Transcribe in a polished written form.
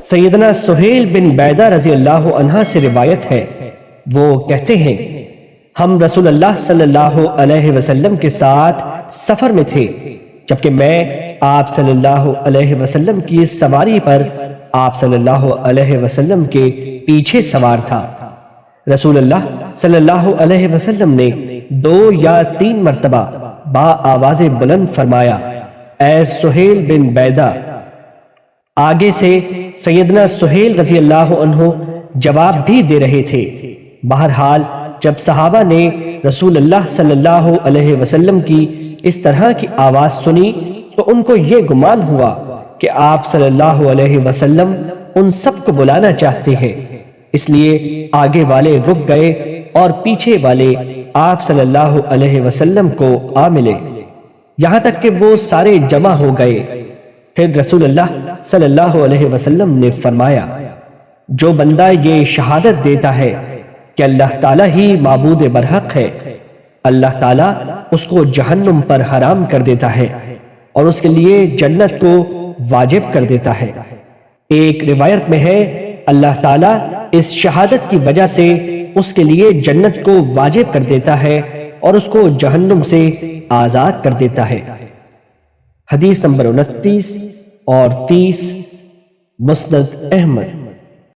سیدنا سہیل بن بیدہ رضی اللہ عنہ سے روایت ہے، وہ کہتے ہیں ہم رسول اللہ صلی اللہ علیہ وسلم کے ساتھ سفر میں تھے، جبکہ میں آپ صلی اللہ علیہ وسلم کی سواری پر آپ صلی اللہ علیہ وسلم کے پیچھے سوار تھا۔ رسول اللہ صلی اللہ علیہ وسلم نے 2 یا 3 مرتبہ با آواز بلند فرمایا، اے سہیل بن بیدہ۔ آگے سے سیدنا سہیل رضی اللہ عنہ جواب بھی دے رہے تھے۔ بہرحال جب صحابہ نے رسول اللہ صلی اللہ علیہ وسلم کی اس طرح کی آواز سنی تو ان کو یہ گمان ہوا کہ آپ صلی اللہ علیہ وسلم ان سب کو بلانا چاہتے ہیں، اس لیے آگے والے رک گئے اور پیچھے والے آپ صلی اللہ علیہ وسلم کو آ ملے، یہاں تک کہ وہ سارے جمع ہو گئے۔ پھر رسول اللہ صلی اللہ علیہ وسلم نے فرمایا، جو بندہ یہ شہادت دیتا ہے کہ اللہ تعالیٰ ہی معبود برحق ہے، اللہ تعالیٰ اس کو جہنم پر حرام کر دیتا ہے اور اس کے لیے جنت کو واجب کر دیتا ہے۔ ایک روایت میں ہے اللہ تعالیٰ اس شہادت کی وجہ سے اس کے لیے جنت کو واجب کر دیتا ہے اور اس کو جہنم سے آزاد کر دیتا ہے۔ حدیث نمبر 29 اور 30 مسند احمد۔